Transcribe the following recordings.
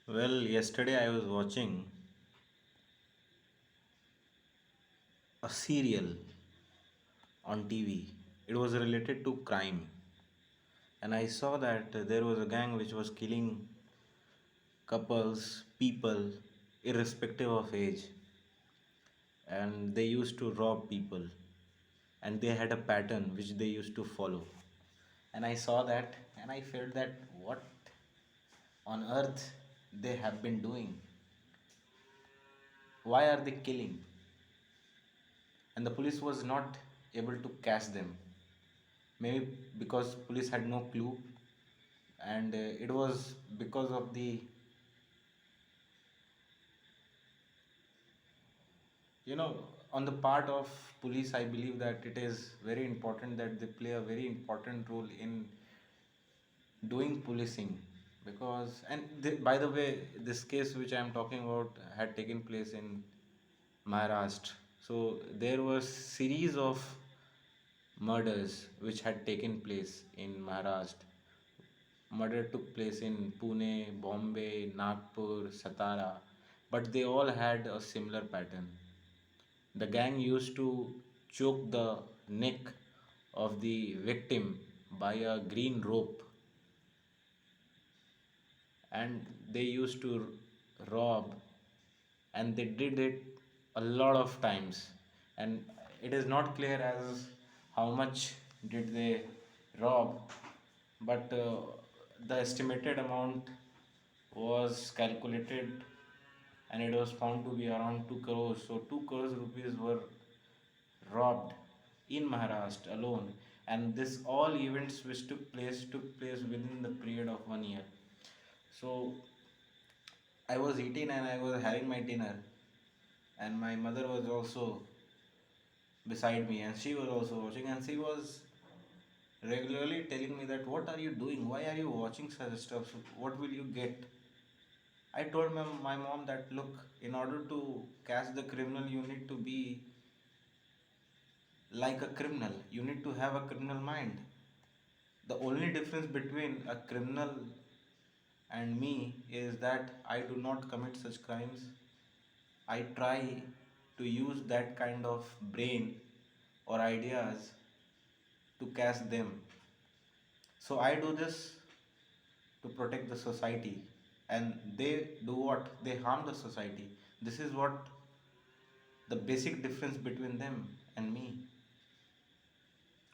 Well, yesterday I was watching a serial on TV. It was related to crime, and I saw that there was a gang which was killing couples, people, irrespective of age, and they used to rob people, and they had a pattern which they used to follow. And I saw that, and I felt that what on earth they have been doing? Why are they killing? And the police was not able to catch them, maybe because police had no clue, and it was because of the, you know, on the part of police. I believe that it is very important that they play a very important role in doing policing, because by the way, this case which I am talking about had taken place in Maharashtra. So there was series of murders which had taken place in Maharashtra. Murder took place in Pune, Bombay, Nagpur, Satara, but they all had a similar pattern. The gang used to choke the neck of the victim by a green rope, and they used to rob, and they did it a lot of times, and it is not clear as how much did they rob, but the estimated amount was calculated, and it was found to be around 2 crores. So 2 crores rupees were robbed in Maharashtra alone, and this all events which took place within the period of 1 year. So I was eating and I was having my dinner, and my mother was also beside me, and she was also watching, and she was regularly telling me that what are you doing? Why are you watching such stuff? What will you get? I told my mom that look, in order to catch the criminal, you need to be like a criminal. You need to have a criminal mind. The only difference between a criminal and me is that I do not commit such crimes. I try to use that kind of brain or ideas to catch them. So I do this to protect the society, and they do what? They harm the society. This is what the basic difference between them and me.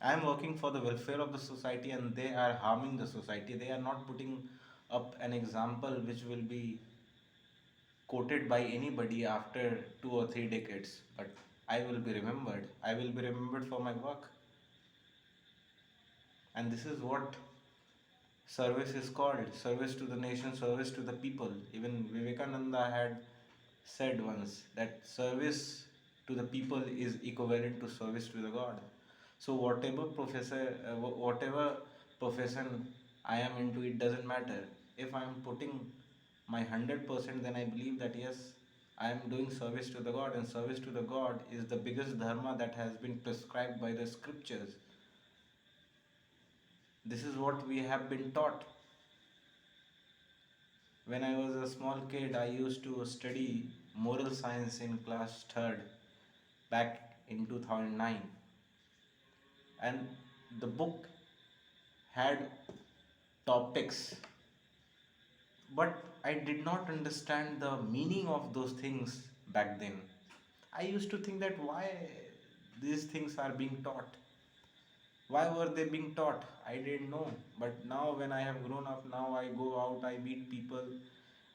I am working for the welfare of the society, and they are harming the society. They are not putting up an example which will be quoted by anybody after 2 or 3 decades. But I will be remembered. I will be remembered for my work. And this is what service is called: service to the nation, service to the people. Even Vivekananda had said once that service to the people is equivalent to service to the God. So whatever profession I am into, it doesn't matter. If I am putting my 100%, then I believe that yes, I am doing service to the God, and service to the God is the biggest dharma that has been prescribed by the scriptures. This is what we have been taught. When I was a small kid, I used to study moral science in class 3rd back in 2009, and the book had topics, but I did not understand the meaning of those things back then. I used to think that why these things are being taught. Why were they being taught? I didn't know. But now, when I have grown up, now I go out, I meet people,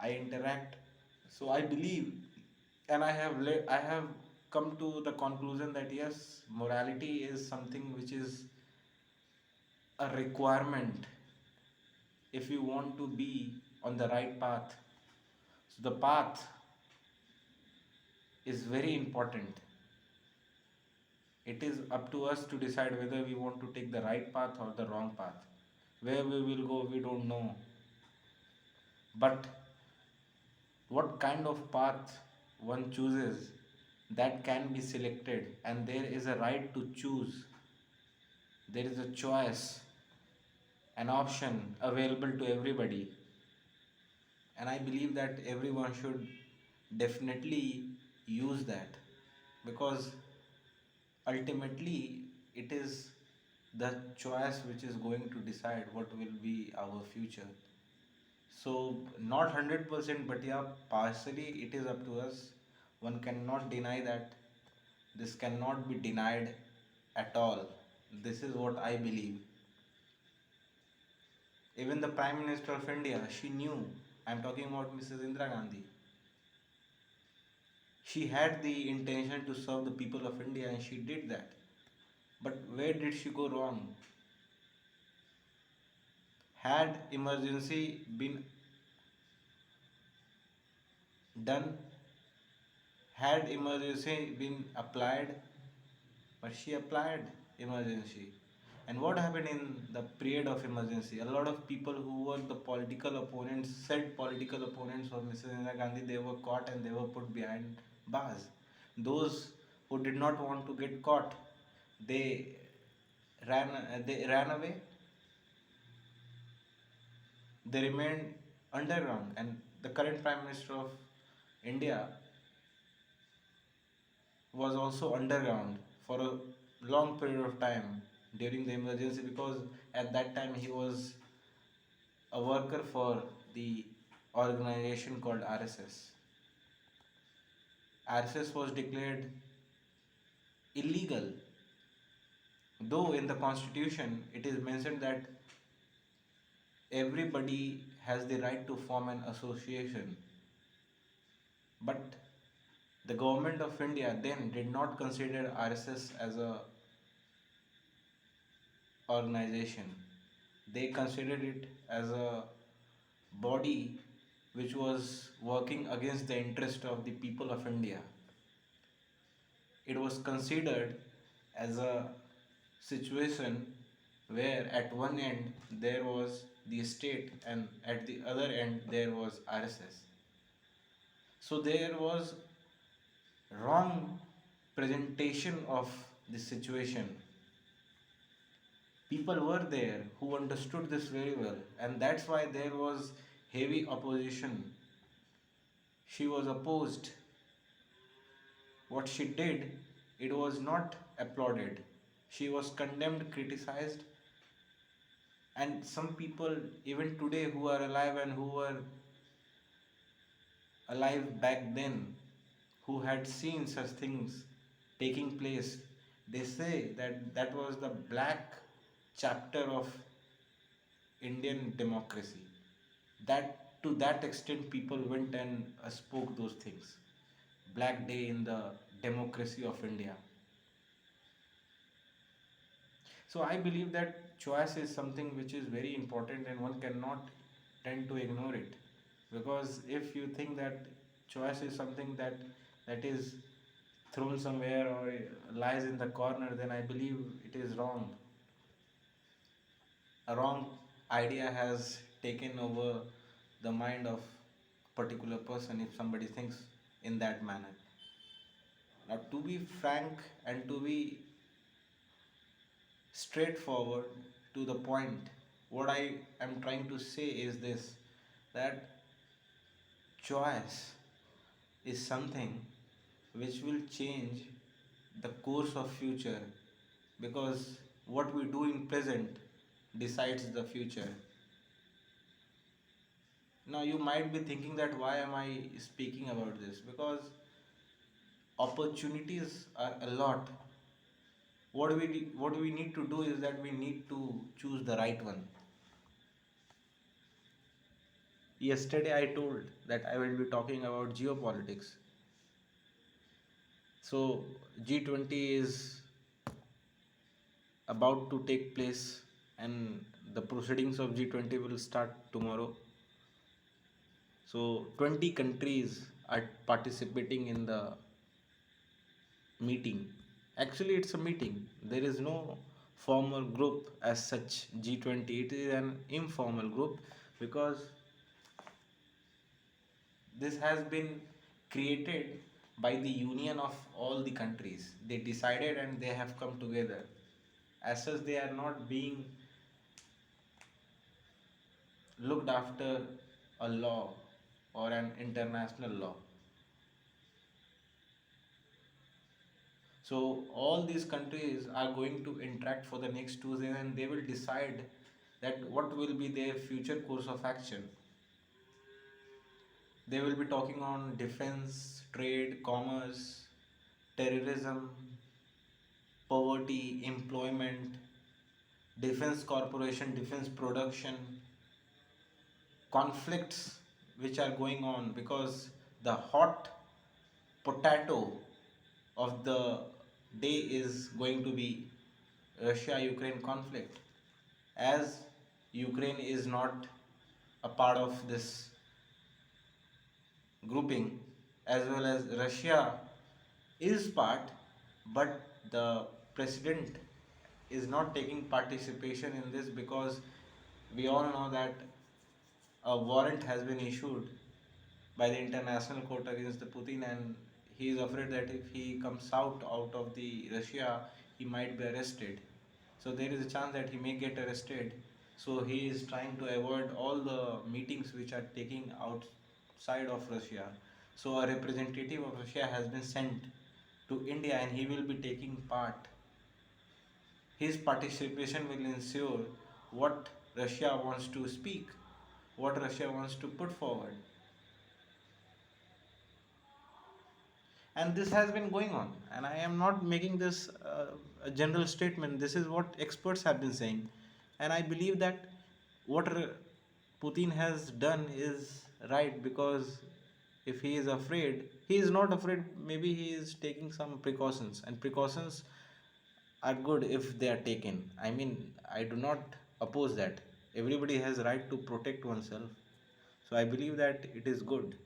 I interact. So I believe, and I have come to the conclusion that yes, morality is something which is a requirement if you want to be on the right path. So the path is very important. It is up to us to decide whether we want to take the right path or the wrong path. Where we will go, we don't know. But what kind of path one chooses, that can be selected, and there is a right to choose. There is a choice, an option available to everybody. And I believe that everyone should definitely use that, because ultimately it is the choice which is going to decide what will be our future. So not 100%, but yeah, partially it is up to us. One cannot deny that. This cannot be denied at all. This is what I believe. Even the Prime Minister of India, she knew. I'm talking about Mrs. Indira Gandhi. She had the intention to serve the people of India and she did that. But where did she go wrong? Had emergency been done, had emergency been applied, but she applied emergency. And what happened in the period of emergency? A lot of people who were the political opponents, said political opponents of Mrs. Indira Gandhi, they were caught and they were put behind bars. Those who did not want to get caught, they they ran away. They remained underground. And the current Prime Minister of India was also underground for a long period of time during the emergency, because at that time he was a worker for the organization called RSS. RSS was declared illegal, though in the constitution it is mentioned that everybody has the right to form an association. But the government of India then did not consider RSS as a organization. They considered it as a body which was working against the interest of the people of India. It was considered as a situation where at one end there was the state and at the other end there was RSS. So there was wrong presentation of the situation. People were there who understood this very well, and that's why there was heavy opposition. She was opposed. What she did, it was not applauded. She was condemned, criticized, and some people, even today, who are alive and who were alive back then, who had seen such things taking place, they say that that was the black chapter of Indian democracy. That to that extent, people went and spoke those things. Black day in the democracy of India. So I believe that choice is something which is very important and one cannot tend to ignore it. Because if you think that choice is something that is thrown somewhere or lies in the corner, then I believe it is wrong. A wrong idea has taken over the mind of a particular person if somebody thinks in that manner. Now, to be frank and to be straightforward to the point, what I am trying to say is this, that choice is something which will change the course of future, because what we do in present decides the future. Now you might be thinking that why am I speaking about this? Because opportunities are a lot. What we need to do is that we need to choose the right one. Yesterday I told that I will be talking about geopolitics. So G20 is about to take place and the proceedings of G20 will start tomorrow. So 20 countries are participating in the meeting. Actually, it's a meeting. There is no formal group as such. G20, it is an informal group, because this has been created by the union of all the countries. They decided and they have come together. As such, they are not being looked after a law. or an international law. So all these countries are going to interact for the next 2 days, and they will decide that what will be their future course of action. They will be talking on defense, trade, commerce, terrorism, poverty, employment, defense corporation, defense production, conflicts which are going on, because the hot potato of the day is going to be Russia Ukraine conflict. As Ukraine is not a part of this grouping, as well as Russia is part, but the president is not taking participation in this, because we all know that a warrant has been issued by the international court against the Putin, and he is afraid that if he comes out of the Russia, he might be arrested. So there is a chance that he may get arrested. So he is trying to avoid all the meetings which are taking outside of Russia. So a representative of Russia has been sent to India, and he will be taking part. His participation will ensure what Russia wants to speak, what Russia wants to put forward. And this has been going on, and I am not making this a general statement. This is what experts have been saying, and I believe that what Putin has done is right, because if he is afraid, he is not afraid, maybe he is taking some precautions, and precautions are good if they are taken. I mean, I do not oppose that. Everybody has right to protect oneself, so I believe that it is good.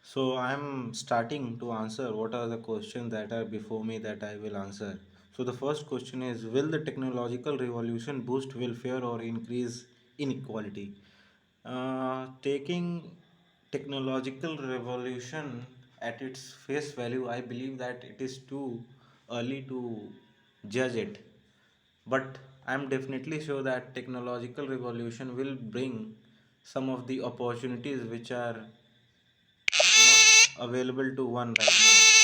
So I'm starting to answer what are the questions that are before me that I will answer. So the first question is, will the technological revolution boost welfare or increase inequality? Taking technological revolution at its face value, I believe that it is too early to judge it. But I'm definitely sure that technological revolution will bring some of the opportunities which are not available to one right now.